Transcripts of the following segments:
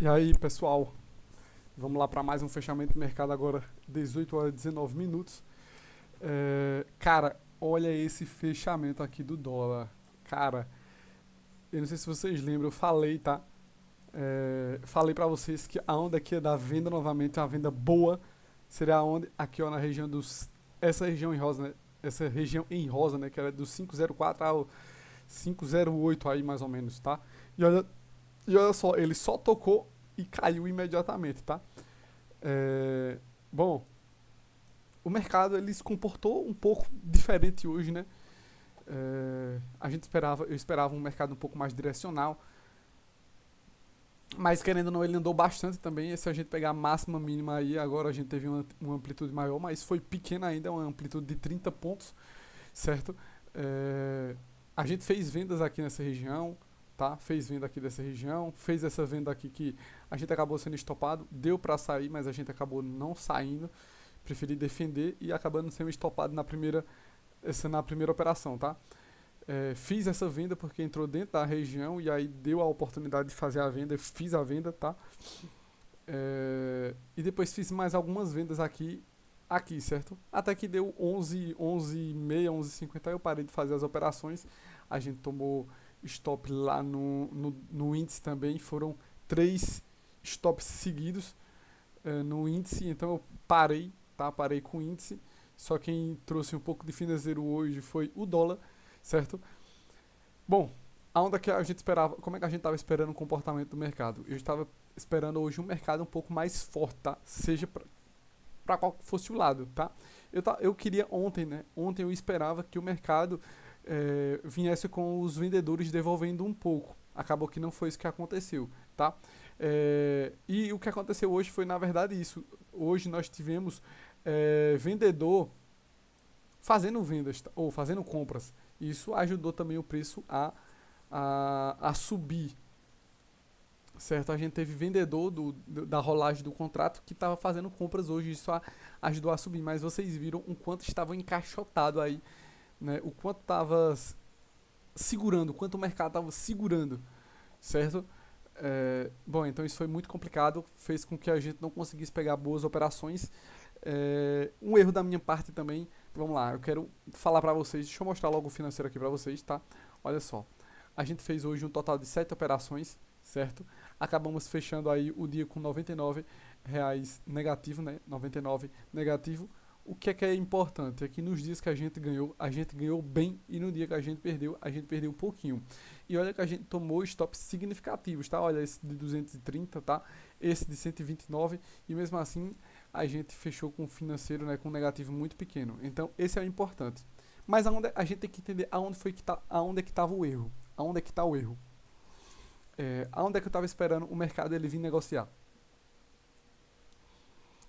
E aí, pessoal, vamos lá para mais um fechamento de mercado agora, 18 horas e 19 minutos. Cara, olha esse fechamento aqui do dólar. Cara, eu não sei se vocês lembram, eu falei, tá? Falei para vocês que a onda aqui é da venda novamente, uma venda boa. Seria onde? Aqui, ó, na região dos... Essa região em rosa, né? Essa região em rosa, né? Que era do 504 ao 508 aí, mais ou menos, tá? E olha, e olha só, ele só tocou e caiu imediatamente, tá? É, bom, o mercado ele se comportou um pouco diferente hoje, né? Eu esperava um mercado um pouco mais direcional, mas querendo ou não, ele andou bastante também. E se a gente pegar a máxima mínima aí, agora a gente teve uma amplitude maior, mas foi pequena ainda, uma amplitude de 30 pontos, certo? É, a gente fez vendas aqui nessa região, tá? Fez venda aqui dessa região, fez essa venda aqui que a gente acabou sendo estopado, deu para sair, mas a gente acabou não saindo. Preferi defender e acabando sendo estopado na primeira operação, tá? Fiz essa venda porque entrou dentro da região e aí deu a oportunidade de fazer a venda, eu fiz a venda, tá? E depois fiz mais algumas vendas aqui, certo? Até que deu 11, 11h30, 11h50, eu parei de fazer as operações. A gente tomou stop lá no índice também, foram três stops seguidos no índice, então eu parei, tá? Parei com o índice. Só quem trouxe um pouco de financeiro hoje foi o dólar, certo? Bom, a onda que a gente esperava, como é que a gente estava esperando o comportamento do mercado? Eu estava esperando hoje um mercado um pouco mais forte, tá? Seja para qual fosse o lado, tá? Eu queria ontem, né? Ontem eu esperava que o mercado viesse com os vendedores devolvendo um pouco. Acabou que não foi isso que aconteceu, tá? E o que aconteceu hoje foi, na verdade, isso. Hoje nós tivemos vendedor fazendo vendas ou fazendo compras. Isso ajudou também o preço a subir, certo? A gente teve vendedor da rolagem do contrato que estava fazendo compras hoje, isso ajudou a subir, mas vocês viram o quanto estava encaixotado aí, né? O quanto estava segurando, o quanto o mercado estava segurando, certo? Bom, então isso foi muito complicado, fez com que a gente não conseguisse pegar boas operações. Um erro da minha parte também, vamos lá, eu quero falar para vocês, deixa eu mostrar logo o financeiro aqui para vocês, tá? Olha só, a gente fez hoje um total de 7 operações, certo? Acabamos fechando aí o dia com R$ 99 negativo, né? 99 negativo. O que é importante é que nos dias que a gente ganhou bem e no dia que a gente perdeu um pouquinho. E olha que a gente tomou stops significativos, tá? Olha esse de 230, tá? Esse de 129 e mesmo assim a gente fechou com um financeiro, né, com um negativo muito pequeno. Então, esse é o importante. Mas a gente tem que entender aonde é que estava o erro. Aonde é que está o erro? Aonde é que eu estava esperando o mercado ele vir negociar?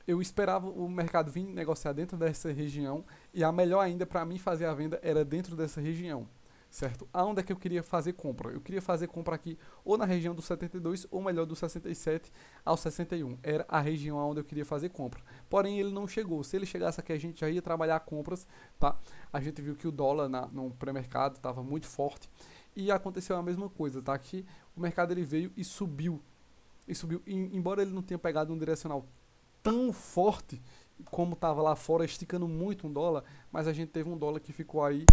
Eu esperava o mercado vir negociar dentro dessa região e a melhor ainda para mim fazer a venda era dentro dessa região, certo? Aonde é que eu queria fazer compra? Eu queria fazer compra aqui ou na região do 72 ou melhor do 67 ao 61. Era a região onde eu queria fazer compra. Porém ele não chegou. Se ele chegasse aqui a gente já ia trabalhar compras, tá? A gente viu que o dólar no pré-mercado estava muito forte e aconteceu a mesma coisa, tá? Que o mercado ele veio e subiu. E subiu, embora ele não tenha pegado um direcional tão forte como estava lá fora, esticando muito um dólar, mas a gente teve um dólar que ficou aí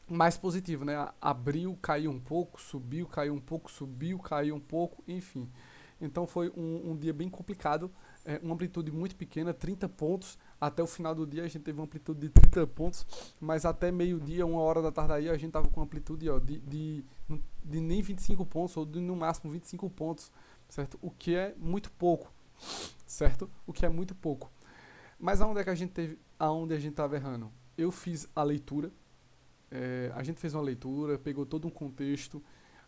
mais positivo, né? Abriu, caiu um pouco, subiu, caiu um pouco, subiu, caiu um pouco, enfim. Então foi um dia bem complicado, uma amplitude muito pequena, 30 pontos. Até o final do dia a gente teve uma amplitude de 30 pontos, mas até meio-dia, 1 hora da tarde aí, a gente tava com uma amplitude ó, de nem 25 pontos, ou de no máximo 25 pontos, certo? O que é muito pouco, certo? O que é muito pouco. Mas aonde é que a gente teve, aonde a gente estava errando? Eu fiz a leitura, a gente fez uma leitura, pegou todo um contexto,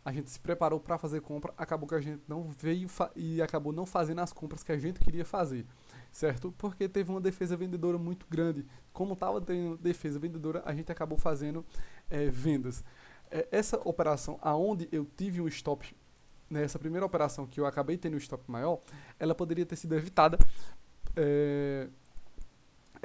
a gente se preparou para fazer compra, acabou que a gente não veio e acabou não fazendo as compras que a gente queria fazer, certo? Porque teve uma defesa vendedora muito grande. Como estava tendo defesa vendedora, a gente acabou fazendo vendas. Essa operação, aonde eu tive um stop, nessa primeira operação que eu acabei tendo um stop maior, ela poderia ter sido evitada. é,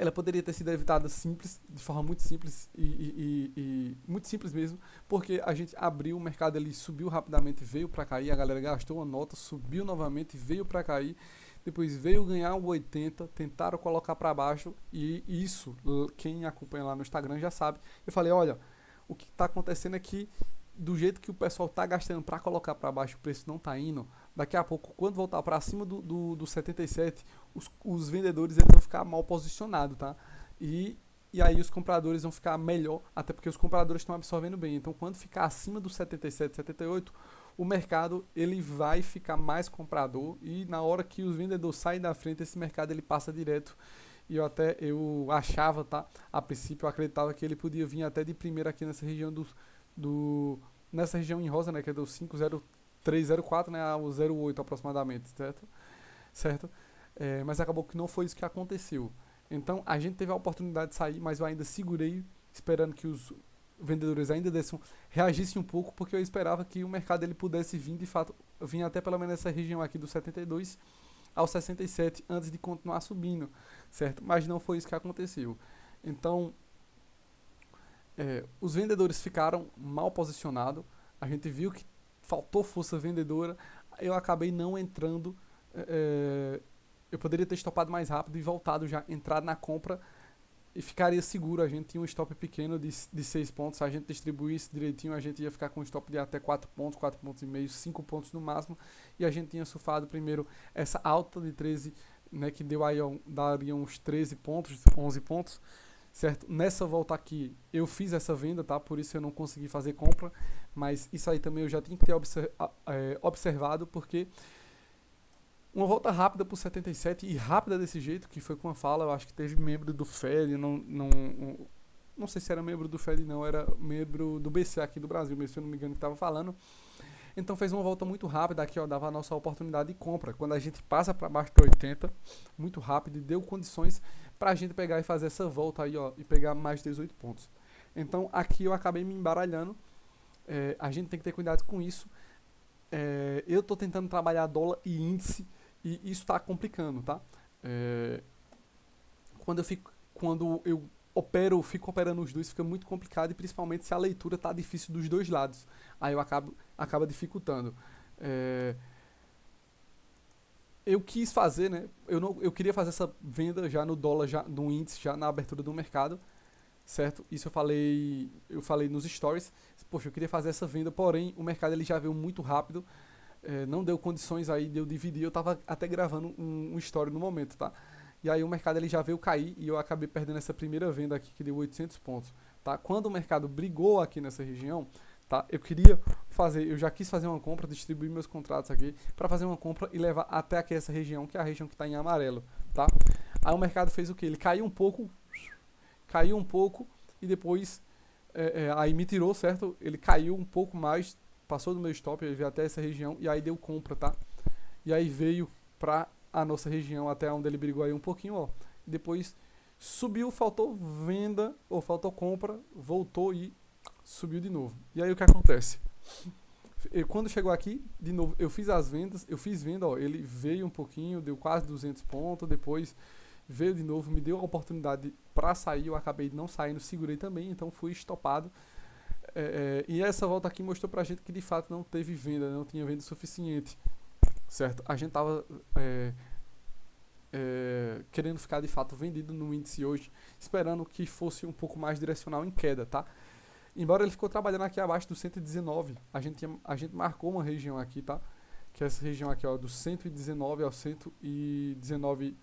ela poderia ter sido evitada simples, de forma muito simples e muito simples mesmo, porque a gente abriu o mercado, ele subiu rapidamente, veio para cair, a galera gastou uma nota, subiu novamente, veio para cair, depois veio ganhar o 80, tentaram colocar para baixo e isso, quem acompanha lá no Instagram já sabe. Eu falei, olha, o que está acontecendo é que do jeito que o pessoal está gastando para colocar para baixo, o preço não está indo. Daqui a pouco, quando voltar para cima do 77, os vendedores eles vão ficar mal posicionados, tá? E aí os compradores vão ficar melhor, até porque os compradores estão absorvendo bem. Então, quando ficar acima do 77, 78, o mercado ele vai ficar mais comprador e na hora que os vendedores saem da frente, esse mercado ele passa direto. E eu achava, tá? A princípio eu acreditava que ele podia vir até de primeira aqui nessa região do nessa região em rosa, né, que é do 50304, né, ao 08 aproximadamente, certo? Certo? Mas acabou que não foi isso que aconteceu. Então a gente teve a oportunidade de sair, mas eu ainda segurei, esperando que os vendedores ainda reagissem um pouco, porque eu esperava que o mercado ele pudesse vir de fato, vir até pelo menos essa região aqui do 72 ao 67 antes de continuar subindo, certo? Mas não foi isso que aconteceu. Então os vendedores ficaram mal posicionados, a gente viu que faltou força vendedora, eu acabei não entrando, eu poderia ter estopado mais rápido e voltado já, entrado na compra e ficaria seguro, a gente tinha um stop pequeno de 6 pontos, se a gente distribuísse direitinho, a gente ia ficar com um stop de até 4 pontos, 4 pontos e meio, 5 pontos no máximo, e a gente tinha surfado primeiro essa alta de 13, né, que deu aí, daria uns 13 pontos, 11 pontos, certo? Nessa volta aqui eu fiz essa venda, tá? Por isso eu não consegui fazer compra, mas isso aí também eu já tinha que ter observado, porque uma volta rápida pro 77 e rápida desse jeito, que foi com a fala, eu acho que teve membro do Fed, não sei se era membro do Fed não, era membro do BC aqui do Brasil, mas se eu não me engano que estava falando. Então fez uma volta muito rápida aqui, ó, dava a nossa oportunidade de compra. Quando a gente passa para baixo de 80, muito rápido e deu condições para a gente pegar e fazer essa volta aí, ó, e pegar mais 18 pontos. Então aqui eu acabei me embaralhando. A gente tem que ter cuidado com isso. Eu estou tentando trabalhar dólar e índice e isso está complicando, tá? Quando eu fico operando os dois, fica muito complicado e principalmente se a leitura tá difícil dos dois lados. Aí eu acaba dificultando. Eu quis fazer, né? Eu queria fazer essa venda já no dólar, já no índice, já na abertura do mercado, certo? Isso eu falei nos stories. Poxa, eu queria fazer essa venda, porém o mercado ele já veio muito rápido, não deu condições aí de eu dividir. Eu tava até gravando um story no momento, tá? E aí o mercado ele já veio cair e eu acabei perdendo essa primeira venda aqui que deu 800 pontos, tá? Quando o mercado brigou aqui nessa região, tá? Eu já quis fazer uma compra, distribuir meus contratos aqui para fazer uma compra e levar até aqui essa região, que é a região que está em amarelo, tá? Aí o mercado fez o que? Ele caiu um pouco e depois aí me tirou, certo? Ele caiu um pouco mais, passou do meu stop, ele veio até essa região e aí deu compra, tá? E aí veio pra a nossa região até onde ele brigou aí um pouquinho, ó. Depois subiu, faltou venda, ou faltou compra, voltou e subiu de novo. E aí o que acontece? Quando chegou aqui, de novo, eu fiz venda, ó, ele veio um pouquinho, deu quase 200 pontos, depois veio de novo, me deu a oportunidade para sair, eu acabei não saindo, segurei também, então fui estopado. E essa volta aqui mostrou pra gente que de fato não teve venda, não tinha venda suficiente, certo? A gente tava querendo ficar de fato vendido no índice hoje, esperando que fosse um pouco mais direcional em queda, tá? Embora ele ficou trabalhando aqui abaixo do 119, a gente marcou uma região aqui, tá? Que é essa região aqui, ó, do 119 ao 119,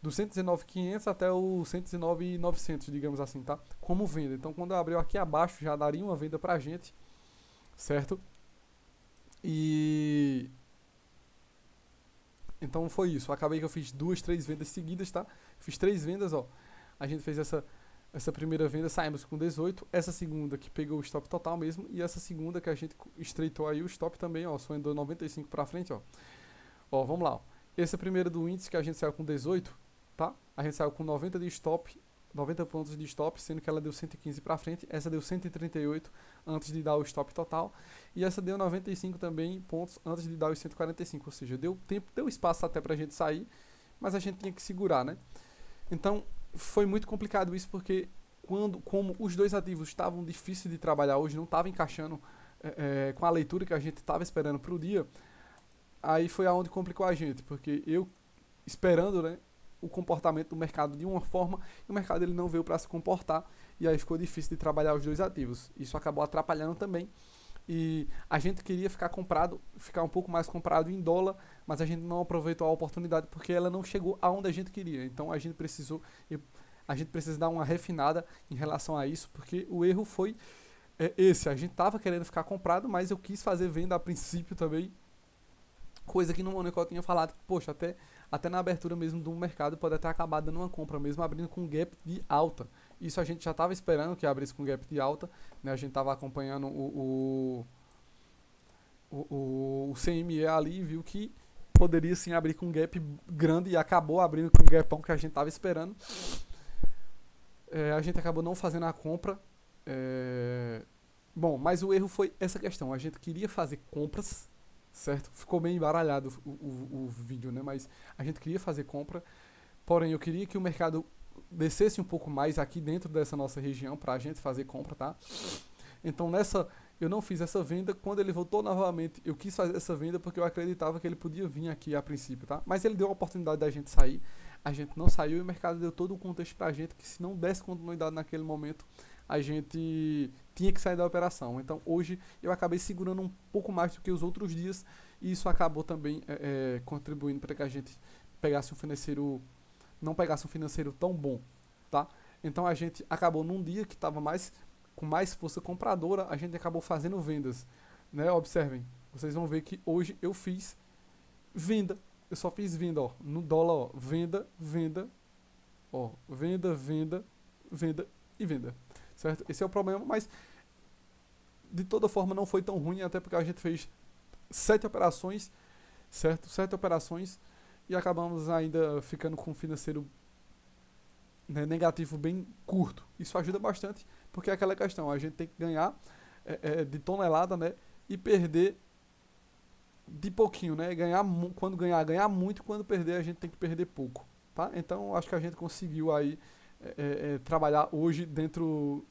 do 119.500 até o 119.900, digamos assim, tá? Como venda. Então, quando abriu aqui abaixo, já daria uma venda pra gente, certo? E então foi isso. Acabei que eu fiz 2, 3 vendas seguidas, tá? Fiz 3 vendas, ó. A gente fez essa primeira venda, saímos com 18. Essa segunda que pegou o stop total mesmo. E essa segunda que a gente estreitou aí o stop também, ó. Só andou 95 pra frente, ó. Ó, vamos lá, ó. Esse é o primeiro do índice que a gente saiu com 18, tá? A gente saiu com 90 de stop, 90 pontos de stop, sendo que ela deu 115 pra frente. Essa deu 138 antes de dar o stop total. E essa deu 95 também pontos antes de dar os 145. Ou seja, deu tempo, deu espaço até pra gente sair, mas a gente tinha que segurar, né? Então, foi muito complicado isso porque como os dois ativos estavam difíceis de trabalhar hoje, não estava encaixando com a leitura que a gente estava esperando para o dia, aí foi aonde complicou a gente, porque eu esperando, né, o comportamento do mercado de uma forma e o mercado ele não veio para se comportar e aí ficou difícil de trabalhar os dois ativos. Isso acabou atrapalhando também e a gente queria ficar um pouco mais comprado em dólar, mas a gente não aproveitou a oportunidade porque ela não chegou aonde a gente queria. Então a gente precisa dar uma refinada em relação a isso, porque o erro foi esse. A gente estava querendo ficar comprado, mas eu quis fazer venda a princípio também, coisa que no Monaco eu tinha falado que, poxa, até na abertura mesmo do mercado pode até acabar dando uma compra, mesmo abrindo com gap de alta. Isso a gente já estava esperando que abrisse com gap de alta, né? A gente estava acompanhando o CME ali e viu que poderia sim abrir com gap grande e acabou abrindo com o gapão que a gente estava esperando. A gente acabou não fazendo a compra. Bom, mas o erro foi essa questão. A gente queria fazer compras, certo? Ficou meio embaralhado o vídeo, né? Mas a gente queria fazer compra, porém eu queria que o mercado descesse um pouco mais aqui dentro dessa nossa região para a gente fazer compra, tá? Então eu não fiz essa venda. Quando ele voltou novamente, eu quis fazer essa venda porque eu acreditava que ele podia vir aqui a princípio, tá? Mas ele deu a oportunidade da gente sair. A gente não saiu e o mercado deu todo o contexto pra gente que se não desse continuidade naquele momento, a gente tinha que sair da operação. Então hoje eu acabei segurando um pouco mais do que os outros dias e isso acabou também contribuindo para que a gente pegasse um financeiro, não pegasse um financeiro tão bom, tá? Então a gente acabou num dia que estava com mais força compradora, a gente acabou fazendo vendas, né? Observem, vocês vão ver que hoje eu fiz venda, eu só fiz venda, ó, no dólar, ó, venda, venda, ó, venda, venda, venda e venda, certo? Esse é o problema, mas de toda forma não foi tão ruim, até porque a gente fez 7 operações, certo? 7 operações e acabamos ainda ficando com um financeiro, né, negativo bem curto. Isso ajuda bastante, porque é aquela questão, a gente tem que ganhar de tonelada, né, e perder de pouquinho, né? Quando ganhar muito, quando perder a gente tem que perder pouco, tá? Então acho que a gente conseguiu aí trabalhar hoje dentro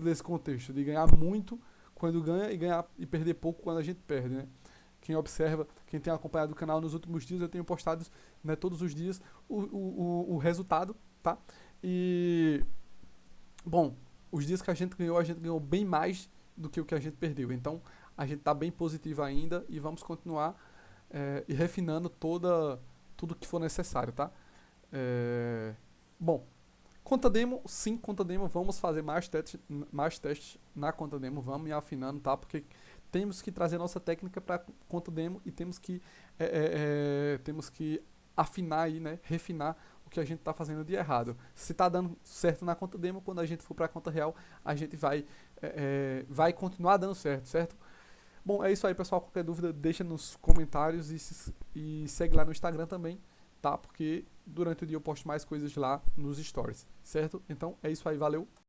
desse contexto de ganhar muito quando ganha e perder pouco quando a gente perde, né? Quem observa, quem tem acompanhado o canal nos últimos dias, eu tenho postado, né, todos os dias o resultado, tá? E bom, os dias que a gente ganhou bem mais do que o que a gente perdeu. Então a gente está bem positivo ainda e vamos continuar e refinando tudo que for necessário, tá? Bom, conta demo, sim, conta demo, vamos fazer mais testes na conta demo, vamos ir afinando, tá? Porque temos que trazer nossa técnica para conta demo e temos que afinar aí, né? Refinar o que a gente está fazendo de errado. Se está dando certo na conta demo, quando a gente for para a conta real, a gente vai continuar dando certo, certo? Bom, é isso aí, pessoal. Qualquer dúvida, deixa nos comentários e segue lá no Instagram também, tá? Porque durante o dia eu posto mais coisas lá nos stories, certo? Então é isso aí, valeu!